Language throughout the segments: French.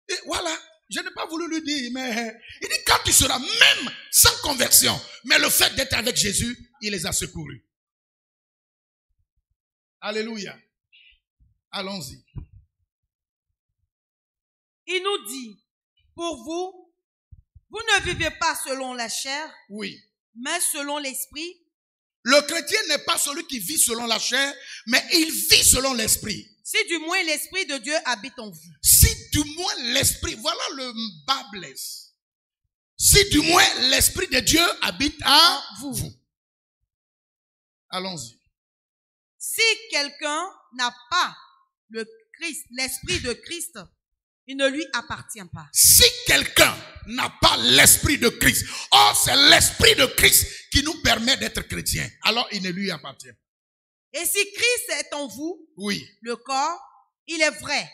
Et voilà, je n'ai pas voulu lui dire, mais il dit quand tu seras même sans conversion, mais le fait d'être avec Jésus, il les a secourus. Alléluia. Allons-y. Il nous dit, pour vous, vous ne vivez pas selon la chair, Oui. mais selon l'esprit. Le chrétien n'est pas celui qui vit selon la chair, mais il vit selon l'esprit. Si du moins l'esprit de Dieu habite en vous. Si du moins l'esprit, voilà le bas blesse. Si du moins l'esprit de Dieu habite en vous. Allons-y. Si quelqu'un n'a pas le Christ, l'esprit de Christ, il ne lui appartient pas. Si quelqu'un n'a pas l'esprit de Christ, or c'est l'esprit de Christ qui nous permet d'être chrétiens, alors il ne lui appartient pas. Et si Christ est en vous, oui, le corps, il est vrai,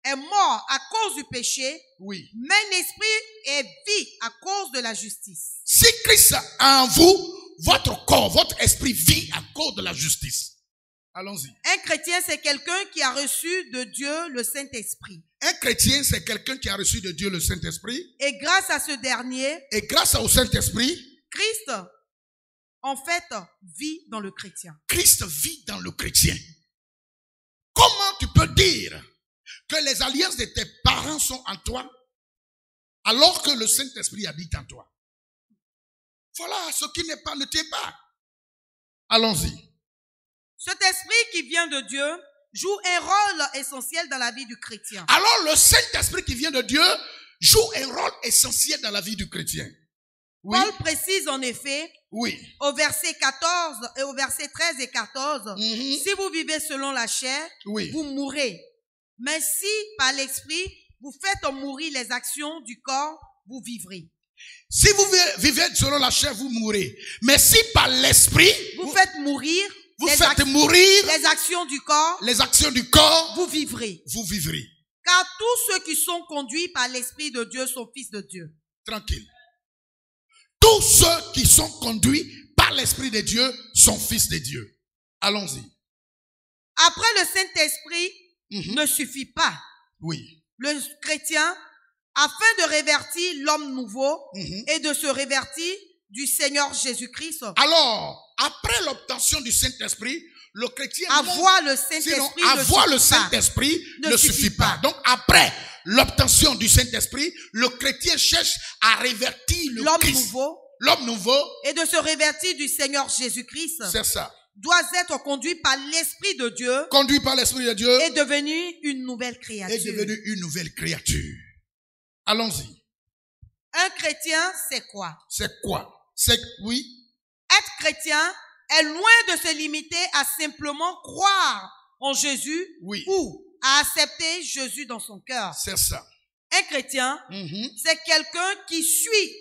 est mort à cause du péché, oui, mais l'esprit est vie à cause de la justice. Si Christ est en vous, votre corps, votre esprit vit à cause de la justice. Allons-y. Un chrétien, c'est quelqu'un qui a reçu de Dieu le Saint-Esprit. Un chrétien, c'est quelqu'un qui a reçu de Dieu le Saint-Esprit. Et grâce à ce dernier, et grâce au Saint-Esprit, Christ, en fait, vit dans le chrétien. Christ vit dans le chrétien. Comment tu peux dire que les alliances de tes parents sont en toi, alors que le Saint-Esprit habite en toi? Voilà, ce qui n'est pas, ne tient pas. Allons-y. Cet esprit qui vient de Dieu joue un rôle essentiel dans la vie du chrétien. Alors le Saint-Esprit qui vient de Dieu joue un rôle essentiel dans la vie du chrétien. Oui. Paul précise en effet, oui, au verset 14 et au verset 13 et 14, si vous vivez selon la chair, oui, vous mourrez. Mais si par l'esprit, vous faites mourir les actions du corps, vous vivrez. Si vous vivez selon la chair, vous mourrez. Mais si par l'esprit, vous faites mourir les actions du corps, vous vivrez. Vous vivrez. Car tous ceux qui sont conduits par l'Esprit de Dieu sont fils de Dieu. Tranquille. Tous ceux qui sont conduits par l'Esprit de Dieu sont fils de Dieu. Allons-y. Après, le Saint-Esprit ne suffit pas. Oui. Le chrétien, afin de révertir l'homme nouveau et de se révertir du Seigneur Jésus-Christ. Alors, après l'obtention du Saint-Esprit, le chrétien avoir le Saint-Esprit ne suffit pas. Donc après l'obtention du Saint-Esprit, le chrétien cherche à révertir l'homme nouveau et de se révertir du Seigneur Jésus-Christ. C'est ça. Doit être conduit par l'Esprit de Dieu. Conduit par l'Esprit de Dieu. Et devenu une nouvelle créature. Allons-y. Un chrétien, c'est quoi? C'est quoi? C'est oui. Être chrétien est loin de se limiter à simplement croire en Jésus ou à accepter Jésus dans son cœur. C'est ça. Un chrétien, c'est quelqu'un qui suit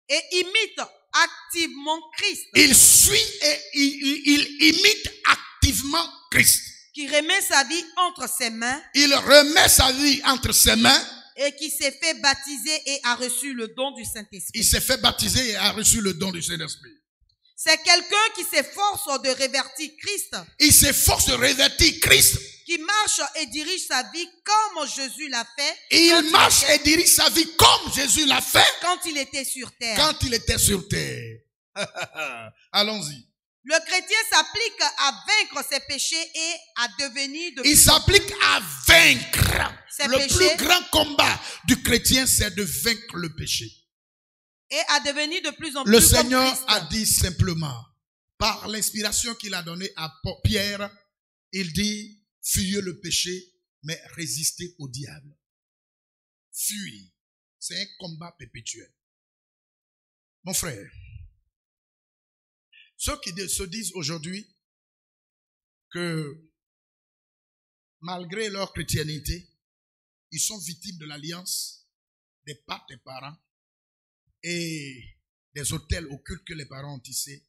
et imite activement Christ. Il suit et il imite activement Christ. Qui remet sa vie entre ses mains. Il remet sa vie entre ses mains. Et qui s'est fait baptiser et a reçu le don du Saint-Esprit. Il s'est fait baptiser et a reçu le don du Saint-Esprit. C'est quelqu'un qui s'efforce de révertir Christ. Il s'efforce de révertir Christ. Qui marche et dirige sa vie comme Jésus l'a fait. Et il marche et dirige sa vie comme Jésus l'a fait. Quand il était sur terre. Quand il était sur terre. Allons-y. Le chrétien s'applique à vaincre ses péchés et à devenir de Il s'applique à vaincre. Le plus grand combat du chrétien, c'est de vaincre le péché. Et à devenir de plus en plus Le comme Seigneur Christ. a dit simplement, par l'inspiration qu'il a donnée à Pierre, il dit, fuyez le péché, mais résistez au diable. Fuir, c'est un combat perpétuel. Mon frère, ceux qui se disent aujourd'hui que malgré leur chrétienté, ils sont victimes de l'alliance des pas des parents et des autels occultes que les parents ont tissés.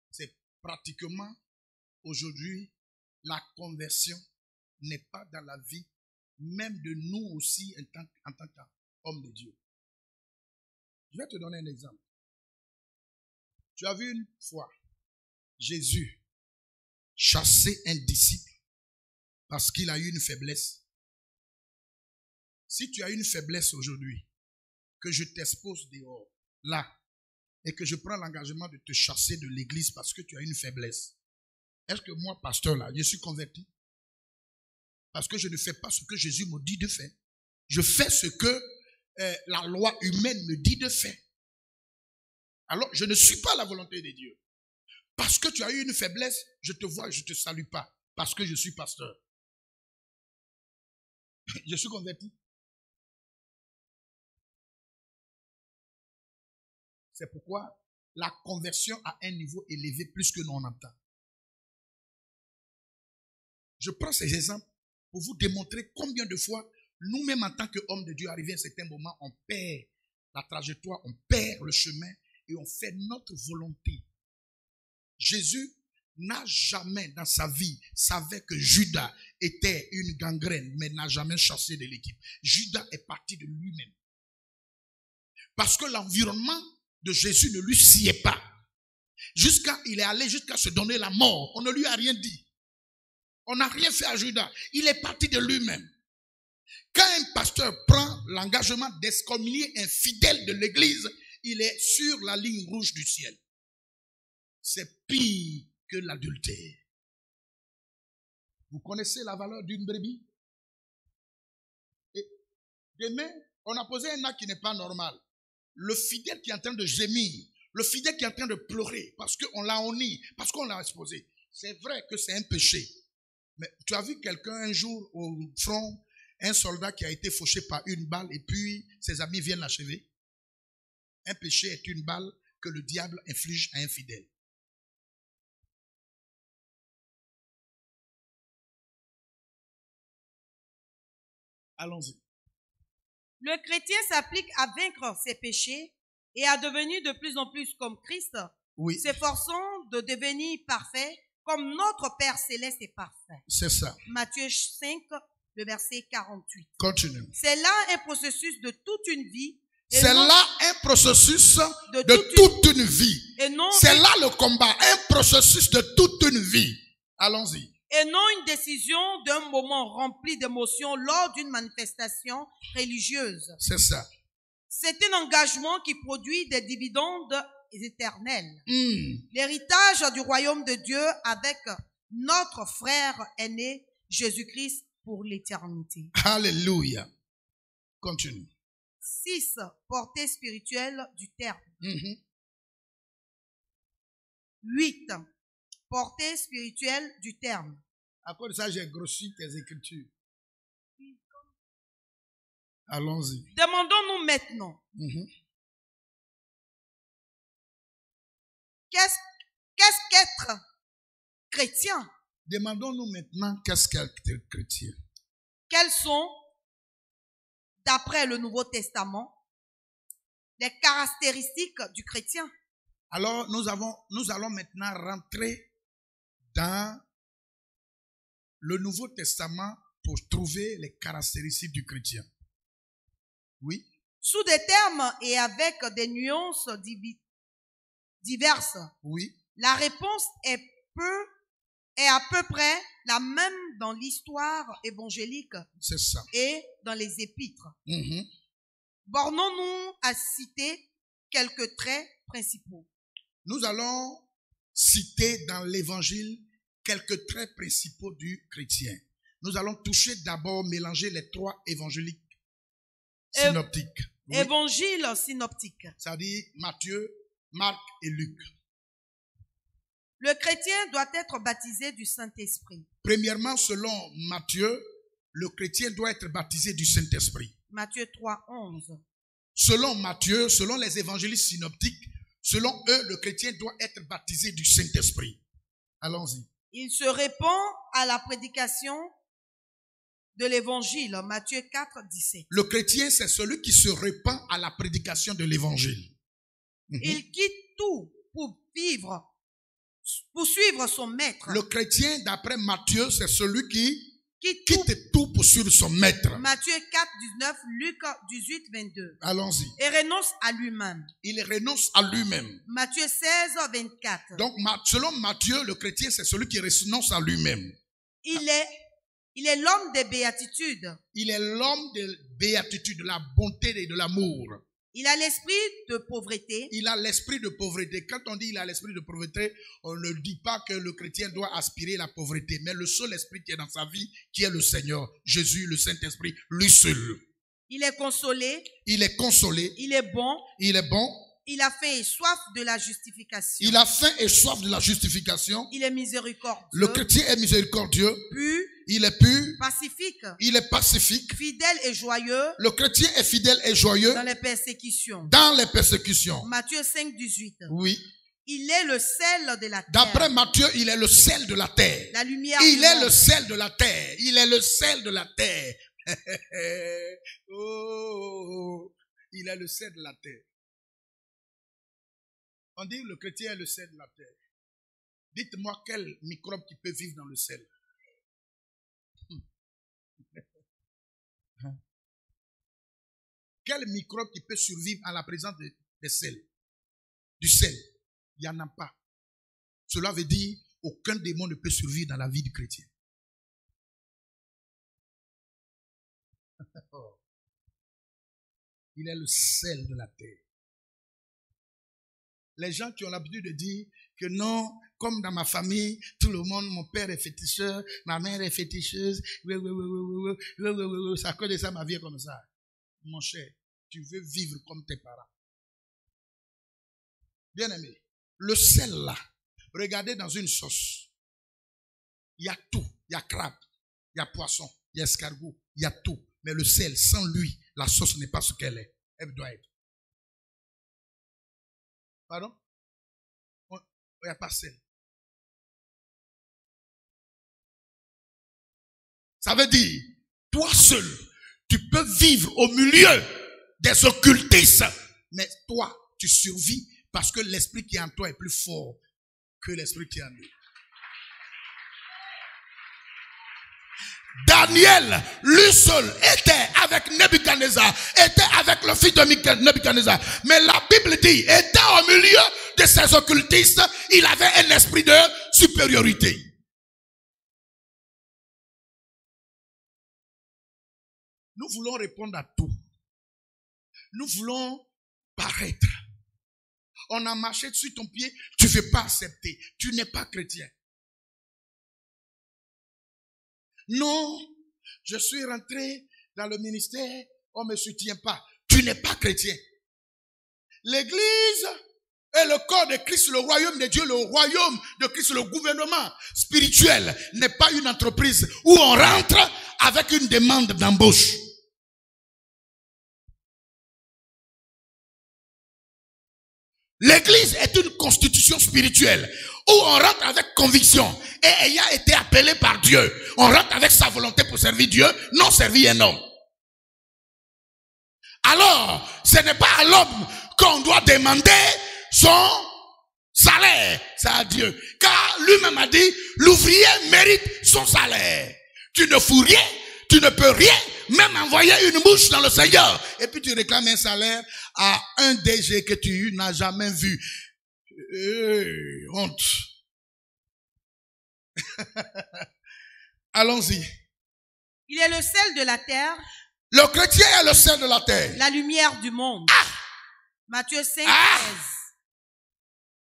C'est pratiquement aujourd'hui la conversion n'est pas dans la vie même de nous aussi en tant qu'hommes de Dieu. Je vais te donner un exemple. Tu as vu une fois Jésus chasser un disciple parce qu'il a eu une faiblesse. Si tu as une faiblesse aujourd'hui, que je t'expose dehors, là, et que je prends l'engagement de te chasser de l'église parce que tu as une faiblesse, est-ce que moi, pasteur, là, je suis converti? Parce que je ne fais pas ce que Jésus me dit de faire. Je fais ce que la loi humaine me dit de faire. Alors, je ne suis pas la volonté de Dieu. Parce que tu as eu une faiblesse, je te vois, je ne te salue pas. Parce que je suis pasteur. Je suis converti. C'est pourquoi la conversion à un niveau élevé plus que l'on entend. Je prends ces exemples pour vous démontrer combien de fois, nous-mêmes en tant qu'hommes de Dieu, arrivé à un certain moment, on perd la trajectoire, on perd le chemin et on fait notre volonté. Jésus n'a jamais dans sa vie savait que Judas était une gangrène, mais n'a jamais chassé de l'équipe. Judas est parti de lui-même. Parce que l'environnement de Jésus ne lui sied pas. Il est allé jusqu'à se donner la mort. On ne lui a rien dit. On n'a rien fait à Judas. Il est parti de lui-même. Quand un pasteur prend l'engagement d'excommunier un fidèle de l'église, il est sur la ligne rouge du ciel. C'est pire que l'adultère. Vous connaissez la valeur d'une brebis? Et demain, on a posé un acte qui n'est pas normal. Le fidèle qui est en train de gémir, le fidèle qui est en train de pleurer parce qu'on l'a honni, parce qu'on l'a exposé. C'est vrai que c'est un péché. Mais tu as vu quelqu'un un jour au front, un soldat qui a été fauché par une balle et puis ses amis viennent l'achever? Un péché est une balle que le diable inflige à un fidèle. Allons-y. Le chrétien s'applique à vaincre ses péchés et à devenir de plus en plus comme Christ, oui, s'efforçant de devenir parfait comme notre Père céleste est parfait. C'est ça. Matthieu 5, le verset 48. Continue. C'est là un processus de toute une vie. C'est là un processus de toute une vie. C'est là le combat, un processus de toute une vie. Allons-y. Et non une décision d'un moment rempli d'émotions lors d'une manifestation religieuse. C'est ça. C'est un engagement qui produit des dividendes éternels. L'héritage du royaume de Dieu avec notre frère aîné, Jésus-Christ, pour l'éternité. Alléluia. Continue. 6. Portée spirituelle du terme. 8. Portée spirituelle du terme. À cause de ça, j'ai grossi tes écritures. Allons-y. Demandons-nous maintenant. Qu'est-ce qu'être chrétien? Demandons-nous maintenant qu'est-ce qu'être chrétien. Quelles sont, d'après le Nouveau Testament, les caractéristiques du chrétien? Alors, nous allons maintenant rentrer dans le Nouveau Testament pour trouver les caractéristiques du chrétien. Oui. Sous des termes et avec des nuances diverses. Oui. La réponse est à peu près la même dans l'histoire évangélique. C'est ça. Et dans les épîtres. Bornons-nous à citer quelques traits principaux. Nous allons citer dans l'évangile quelques traits principaux du chrétien. Nous allons toucher d'abord, mélanger les trois évangéliques synoptiques. Oui. Évangile synoptique. C'est-à-dire Matthieu, Marc et Luc. Le chrétien doit être baptisé du Saint-Esprit. Premièrement, selon Matthieu, le chrétien doit être baptisé du Saint-Esprit. Matthieu 3, 11. Selon Matthieu, selon les évangélistes synoptiques, selon eux, le chrétien doit être baptisé du Saint-Esprit. Allons-y. Il se répand à la prédication de l'évangile, Matthieu 4, 17. Le chrétien, c'est celui qui se répand à la prédication de l'évangile. Il quitte tout pour suivre son maître. Le chrétien, d'après Matthieu, c'est celui qui quitte tout pour suivre son maître. Matthieu 4, 19, Luc 18, 22. Allons-y. Et renonce à lui-même. Il renonce à lui-même. Matthieu 16, 24. Donc, selon Matthieu, le chrétien, c'est celui qui renonce à lui-même. Il Il est l'homme des béatitudes. Il est l'homme de béatitude, de la bonté et de l'amour. Il a l'esprit de pauvreté. Il a l'esprit de pauvreté. Quand on dit il a l'esprit de pauvreté, on ne dit pas que le chrétien doit aspirer à la pauvreté, mais le seul esprit qui est dans sa vie, qui est le Seigneur, Jésus, le Saint-Esprit, lui seul. Il est consolé. Il est consolé. Il est bon. Il est bon. Il a faim et soif de la justification. Il a faim et soif de la justification. Il est miséricordieux. Le chrétien est miséricordieux. Pur. Il est pur. Pacifique. Il est pacifique. Fidèle et joyeux. Le chrétien est fidèle et joyeux. Dans les persécutions. Dans les persécutions. Matthieu 5, 18. Oui. Il est le sel de la terre. D'après Matthieu, il est le sel de la terre. La lumière Il du est monde. le sel de la terre. Il est le sel de la terre. Oh, il est le sel de la terre. On dit le chrétien est le sel de la terre. Dites-moi quel microbe qui peut vivre dans le sel. Quel microbe qui peut survivre à la présence des sel? Du sel. Il n'y en a pas. Cela veut dire aucun démon ne peut survivre dans la vie du chrétien. Il est le sel de la terre. Les gens qui ont l'habitude de dire que non, comme dans ma famille, tout le monde, mon père est féticheur, ma mère est féticheuse, ça cause de ça ma vie est comme ça. Mon cher, tu veux vivre comme tes parents. Bien aimé, le sel là, regardez dans une sauce, il y a tout, il y a crabe, il y a poisson, il y a escargot, il y a tout. Mais le sel, sans lui, la sauce n'est pas ce qu'elle est. Elle doit être. Pardon? Il n'y a pas sel. Ça veut dire, toi seul, tu peux vivre au milieu des occultistes. Mais toi, tu survis parce que l'esprit qui est en toi est plus fort que l'esprit qui est en lui. Daniel, lui seul, était avec Nebuchadnezzar, était avec le fils de Nebuchadnezzar. Mais la Bible dit, étant au milieu de ces occultistes, il avait un esprit de supériorité. Nous voulons répondre à tout. Nous voulons paraître. On a marché sur ton pied, tu ne veux pas accepter. Tu n'es pas chrétien. Non, je suis rentré dans le ministère, on ne me soutient pas. Tu n'es pas chrétien. L'église est le corps de Christ, le royaume de Dieu, le royaume de Christ, le gouvernement spirituel n'est pas une entreprise où on rentre avec une demande d'embauche. L'église est une constitution spirituelle où on rentre avec conviction et ayant été appelé par Dieu, on rentre avec sa volonté pour servir Dieu, non servir un homme. Alors, ce n'est pas à l'homme qu'on doit demander son salaire, c'est à Dieu. Car lui-même a dit, l'ouvrier mérite son salaire. Tu ne fous rien, tu ne peux rien, même envoyer une mouche dans le Seigneur. Et puis tu réclames un salaire à un DG que tu n'as jamais vu. Honte. Allons-y. Il est le sel de la terre. Le chrétien est le sel de la terre. La lumière du monde. Matthieu 5, 16.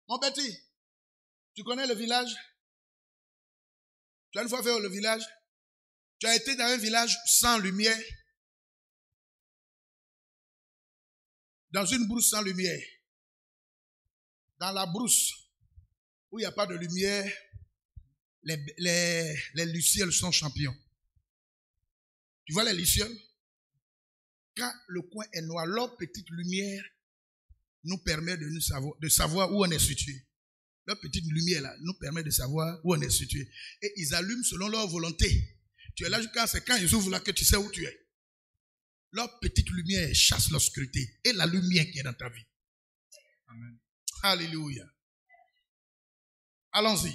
Mon petit, tu connais le village? Tu as une fois fait le village? Tu as été dans un village sans lumière? Dans une brousse sans lumière? Dans la brousse où il n'y a pas de lumière, les lucioles sont champions. Tu vois les lucioles? Quand le coin est noir, leur petite lumière nous permet de savoir où on est situé. Leur petite lumière là nous permet de savoir où on est situé. Et ils allument selon leur volonté. Tu es là jusqu'à c'est quand ils ouvrent là que tu sais où tu es. Leur petite lumière chasse l'obscurité et la lumière qui est dans ta vie. Amen. Alléluia. Allons-y.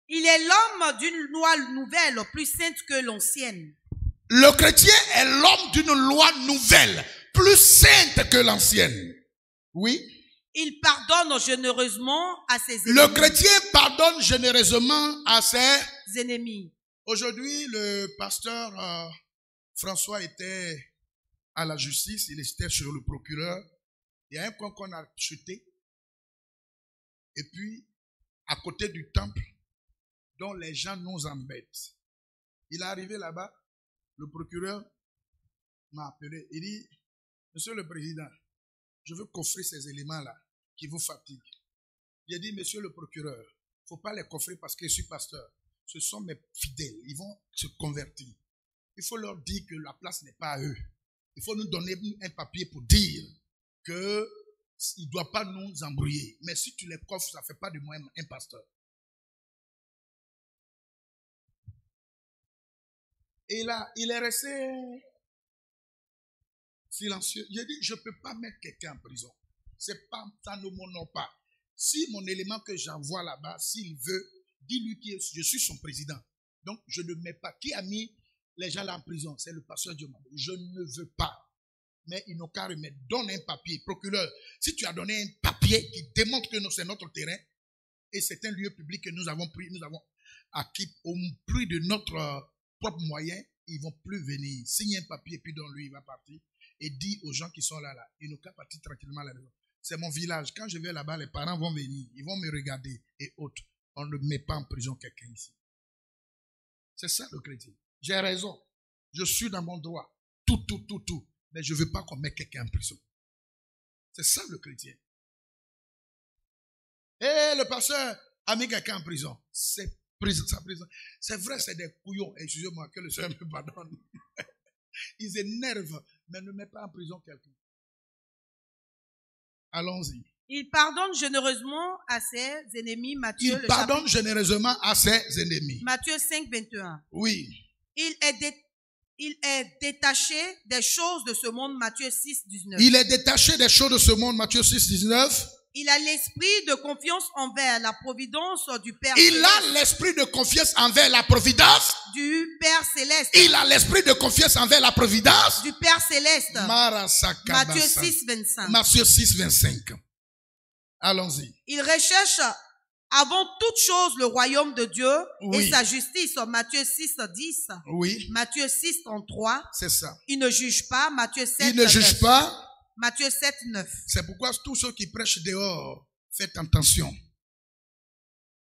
Il est l'homme d'une loi nouvelle plus sainte que l'ancienne. Le chrétien est l'homme d'une loi nouvelle, plus sainte que l'ancienne. Oui. Il pardonne généreusement à ses ennemis. Le chrétien pardonne généreusement à ses ennemis. Aujourd'hui, le pasteur François était à la justice, il était sur le procureur. Il y a un coin qu'on a acheté. Et puis, à côté du temple, dont les gens nous embêtent. Il est arrivé là-bas, le procureur m'a appelé. Il dit, Monsieur le Président, je veux coffrer ces éléments-là qui vous fatiguent. J'ai dit, Monsieur le procureur, il ne faut pas les coffrer parce que je suis pasteur. Ce sont mes fidèles, ils vont se convertir. Il faut leur dire que la place n'est pas à eux. Il faut nous donner un papier pour dire qu'ils ne doivent pas nous embrouiller. Mais si tu les coffres, ça ne fait pas de moi un pasteur. Et là, il est resté silencieux. J'ai dit, je ne peux pas mettre quelqu'un en prison. C'est pas, ça ne m'honore pas. Si mon élément que j'envoie là-bas, s'il veut, dis-lui que je suis son président. Donc, je ne mets pas. Qui a mis les gens là en prison? C'est le pasteur Diomande. Je ne veux pas. Mais ils n'ont qu'à remettre. Donne un papier. Procureur, si tu as donné un papier qui démontre que c'est notre terrain, et c'est un lieu public que nous avons pris, nous avons acquis au prix de notre propre moyen, ils ne vont plus venir. Signe un papier, puis donne-lui, il va partir. Et dit aux gens qui sont là, ils n'ont qu'à partir tranquillement à la maison. C'est mon village. Quand je vais là-bas, les parents vont venir, ils vont me regarder et autres. On ne met pas en prison quelqu'un ici. C'est ça le chrétien. J'ai raison. Je suis dans mon droit. Tout. Mais je ne veux pas qu'on mette quelqu'un en prison. C'est ça le chrétien. Et le pasteur a mis quelqu'un en prison. C'est prison. C'est vrai, c'est des couillons. Excusez-moi, que le Seigneur me pardonne. Ils énervent, mais ne mets pas en prison quelqu'un. Allons-y. Il pardonne généreusement à ses ennemis. Matthieu, il pardonne généreusement à ses ennemis. Matthieu 5, 21. Oui. Il est détaché des choses de ce monde. Matthieu 6, 19. Il est détaché des choses de ce monde. Matthieu 6, 19. Il a l'esprit de confiance envers la providence du Père Céleste. Il a l'esprit de confiance envers la providence du Père Céleste. Il a l'esprit de confiance envers la providence du Père Céleste. Matthieu 6, 25. Matthieu 6, 25. Allons-y. Il recherche avant toute chose le royaume de Dieu et sa justice. Matthieu 6, 10. Oui. Matthieu 6, 33. C'est ça. Il ne juge pas. Matthieu 7, Il ne juge pas. Matthieu 7, 9. C'est pourquoi tous ceux qui prêchent dehors, faites attention.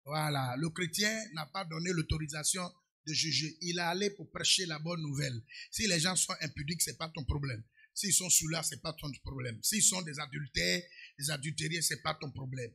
Voilà. Le chrétien n'a pas donné l'autorisation de juger. Il est allé pour prêcher la bonne nouvelle. Si les gens sont impudiques, c'est pas ton problème. S'ils sont sous-là, c'est pas ton problème. S'ils sont des adultères, des adultériens, c'est pas ton problème.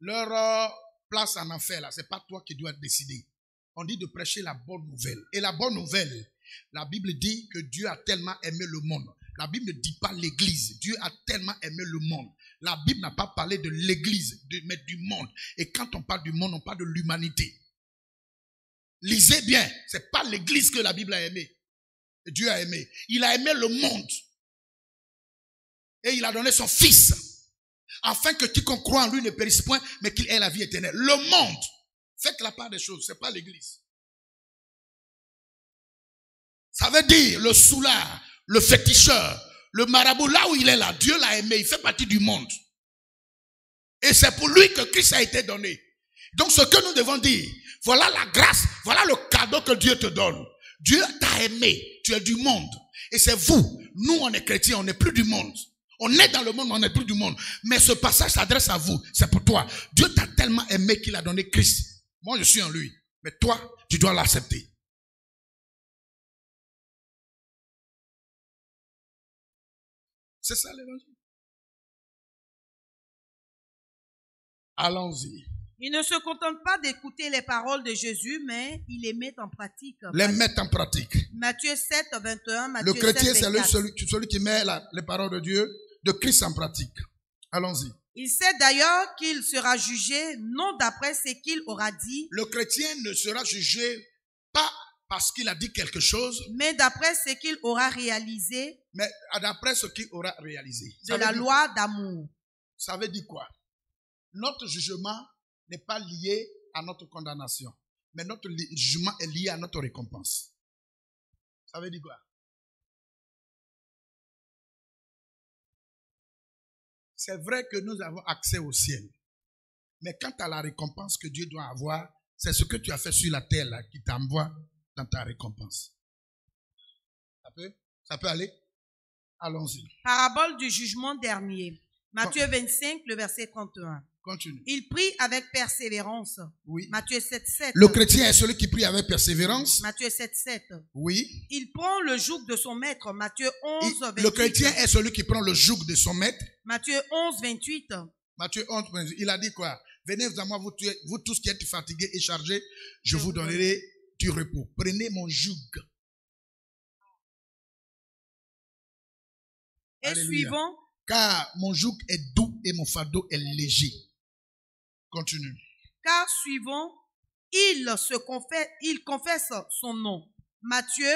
Leur place en enfer, là, c'est pas toi qui dois décider. On dit de prêcher la bonne nouvelle. Et la bonne nouvelle, la Bible dit que Dieu a tellement aimé le monde. La Bible ne dit pas l'église. Dieu a tellement aimé le monde. La Bible n'a pas parlé de l'église, mais du monde. Et quand on parle du monde, on parle de l'humanité. Lisez bien, c'est pas l'église que la Bible a aimé. Dieu a aimé. Il a aimé le monde. Et il a donné son fils. Afin que quiconque croit en lui ne périsse point, mais qu'il ait la vie éternelle. Le monde. Faites la part des choses, c'est pas l'église. Ça veut dire le soulard, le féticheur, le marabout, là où il est là, Dieu l'a aimé, il fait partie du monde. Et c'est pour lui que Christ a été donné. Donc ce que nous devons dire, voilà la grâce, voilà le cadeau que Dieu te donne. Dieu t'a aimé, tu es du monde. Et c'est vous, nous on est chrétiens, on n'est plus du monde. On est dans le monde, mais on n'est plus du monde. Mais ce passage s'adresse à vous, c'est pour toi. Dieu t'a tellement aimé qu'il a donné Christ. Moi je suis en lui, mais toi, tu dois l'accepter. C'est ça l'évangile. Allons-y. Il ne se contente pas d'écouter les paroles de Jésus, mais il les met en pratique. Les mettre en pratique. Matthieu 7, 21, Matthieu 7, 24. Le chrétien, c'est celui qui met les paroles de Dieu, de Christ en pratique. Allons-y. Il sait d'ailleurs qu'il sera jugé non d'après ce qu'il aura dit. Le chrétien ne sera jugé pas parce qu'il a dit quelque chose, mais d'après ce qu'il aura réalisé. Mais d'après ce qu'il aura réalisé. De la loi d'amour. Ça veut dire quoi? Notre jugement n'est pas lié à notre condamnation, mais notre jugement est lié à notre récompense. Ça veut dire quoi? C'est vrai que nous avons accès au ciel, mais quant à la récompense que Dieu doit avoir, c'est ce que tu as fait sur la terre là, qui t'envoie dans ta récompense. Ça peut aller? Allons-y. Parabole du jugement dernier. Matthieu 25, le verset 31. Continue. Il prie avec persévérance. Oui. Matthieu 7, 7. Le chrétien est celui qui prie avec persévérance. Matthieu 7, 7. Oui. Il prend le joug de son maître. Matthieu 11, 28. Le chrétien est celui qui prend le joug de son maître. Matthieu 11, 28. Matthieu 11, 28. Il a dit quoi? Venez à moi, vous tous qui êtes fatigués et chargés, je vous donnerai du repos. Prenez mon joug. Et Alléluia. suivant. Car mon joug est doux et mon fardeau est léger. Continue. Car suivant, il confesse son nom. Matthieu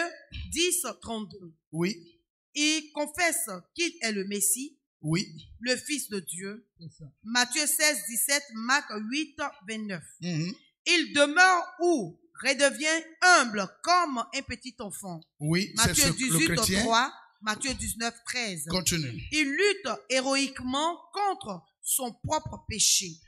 10, 32. Oui. Il confesse qu'il est le Messie, Oui. le Fils de Dieu. Matthieu 16, 17, Marc 8, 29. Il demeure où redevient humble comme un petit enfant. Oui, Matthieu c'est 18, le chrétien. 3, Matthieu 19, 13. Continue. Il lutte héroïquement contre son propre péché.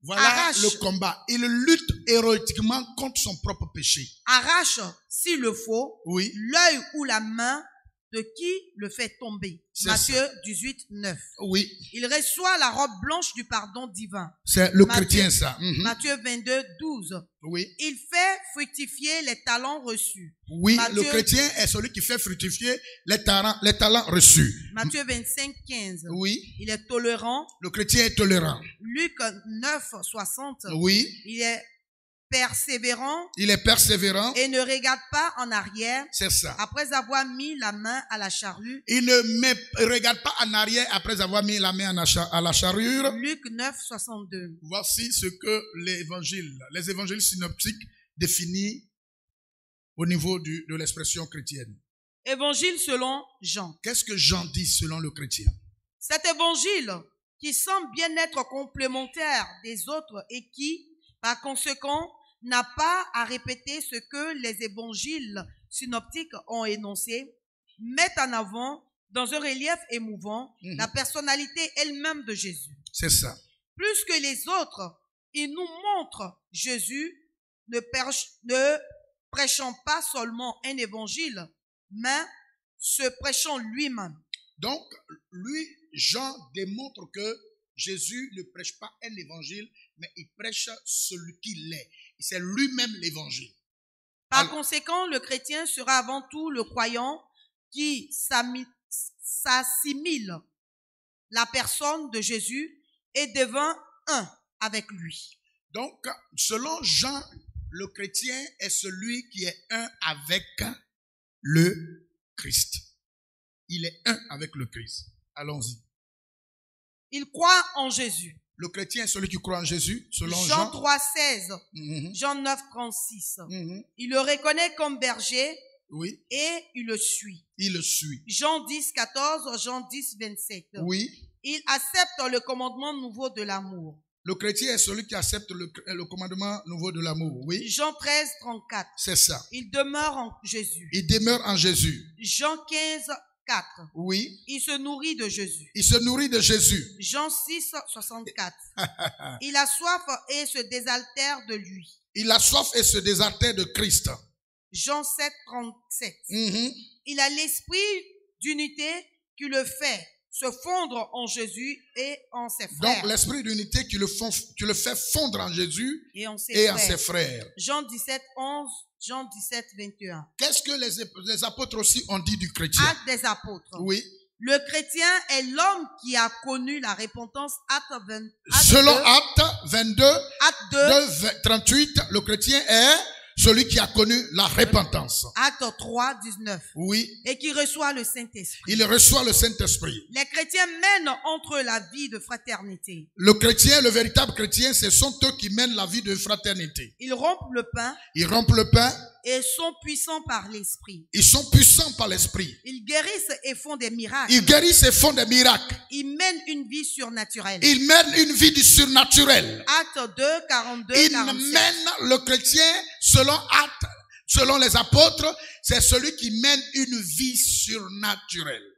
Voilà le combat. Il lutte héroïquement contre son propre péché. Arrache, s'il le faut, Oui. l'œil ou la main de qui le fait tomber. Matthieu 18, 9. Oui. Il reçoit la robe blanche du pardon divin. C'est le chrétien, ça. Matthieu 22, 12. Oui. Il fait fructifier les talents reçus. Oui, Matthieu, le chrétien est celui qui fait fructifier les talents reçus. Matthieu 25, 15. Oui. Il est tolérant. Le chrétien est tolérant. Luc 9, 60. Oui. Il est persévérant. Il est persévérant. Et ne regarde pas en arrière. C'est ça. Après avoir mis la main à la charrue. Il ne regarde pas en arrière après avoir mis la main à la charrure. Luc 9, 62. Voici ce que les évangiles synoptiques définissent au niveau de l'expression chrétienne. Évangile selon Jean. Qu'est-ce que Jean dit selon le chrétien? Cet évangile qui semble bien être complémentaire des autres et qui, par conséquent, n'a pas à répéter ce que les évangiles synoptiques ont énoncé, met en avant, dans un relief émouvant, la personnalité elle-même de Jésus. C'est ça. Plus que les autres, il nous montre Jésus ne prêchant pas seulement un évangile, mais se prêchant lui-même. Donc, lui, Jean démontre que Jésus ne prêche pas un évangile, mais il prêche celui qu'il est. C'est lui-même l'évangile. Par conséquent, le chrétien sera avant tout le croyant qui s'assimile la personne de Jésus et devient un avec lui. Donc, selon Jean, le chrétien est celui qui est un avec le Christ. Il est un avec le Christ. Allons-y. Il croit en Jésus. Le chrétien est celui qui croit en Jésus, selon Jean 3, 16, Jean 9, 36. Il le reconnaît comme berger. Oui. Et il le suit. Il le suit. Jean 10, 14, Jean 10, 27. Oui. Il accepte le commandement nouveau de l'amour. Le chrétien est celui qui accepte le commandement nouveau de l'amour. Oui. Jean 13, 34. C'est ça. Il demeure en Jésus. Il demeure en Jésus. Jean 15, 4. Oui. Il se nourrit de Jésus. Il se nourrit de Jésus. Jean 6, 64. Il a soif et se désaltère de lui. Il a soif et se désaltère de Christ. Jean 7, 37. Il a l'esprit d'unité qui le fait se fondre en Jésus et en ses frères. Donc l'esprit d'unité qui le fait fondre en Jésus et en ses frères. Jean 17, 11, Jean 17, 21. Qu'est-ce que les apôtres aussi ont dit du chrétien? Actes des apôtres. Oui. Le chrétien est l'homme qui a connu la repentance. Selon Actes 22, 38, le chrétien est celui qui a connu la repentance. Acte 3, 19. Oui. Et qui reçoit le Saint-Esprit. Il reçoit le Saint-Esprit. Les chrétiens mènent entre la vie de fraternité. Le chrétien, le véritable chrétien, ce sont eux qui mènent la vie de fraternité. Ils rompent le pain. Ils rompent le pain. Et sont puissants par l'Esprit. Ils sont puissants par l'Esprit. Ils guérissent et font des miracles. Ils guérissent et font des miracles. Ils mènent une vie surnaturelle. Ils mènent une vie du surnaturel. Acte 2, 42, Ils 47. mènent le chrétien, selon les apôtres, c'est celui qui mène une vie surnaturelle.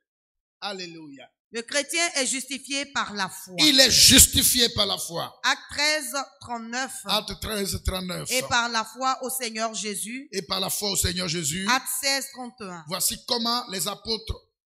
Alléluia. Le chrétien est justifié par la foi. Il est justifié par la foi. Acte 13, 39. Acte 13, 39. Et par la foi au Seigneur Jésus. Et par la foi au Seigneur Jésus. Acte 16, 31. Voici comment les apôtres,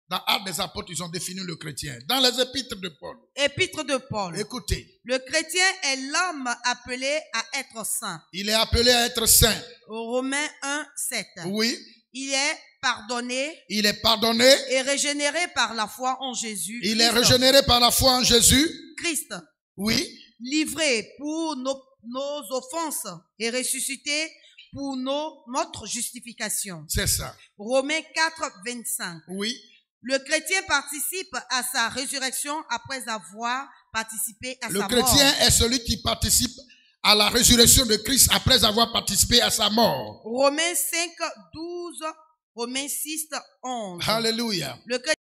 dans Actes des apôtres, ils ont défini le chrétien. Dans les épîtres de Paul. Épître de Paul. Écoutez. Le chrétien est l'homme appelé à être saint. Il est appelé à être saint. Romains 1, 7. Oui. Il est pardonné. Il est pardonné. Et régénéré par la foi en Jésus. Il est régénéré par la foi en Jésus. Christ. Oui. Livré pour nos offenses et ressuscité pour notre justification. C'est ça. Romains 4, 25. Oui. Le chrétien participe à sa résurrection après avoir participé à sa mort. Le chrétien est celui qui participe à la résurrection de Christ après avoir participé à sa mort. Romains 5, 12, Romains 6, 11. Alléluia. Le chrétien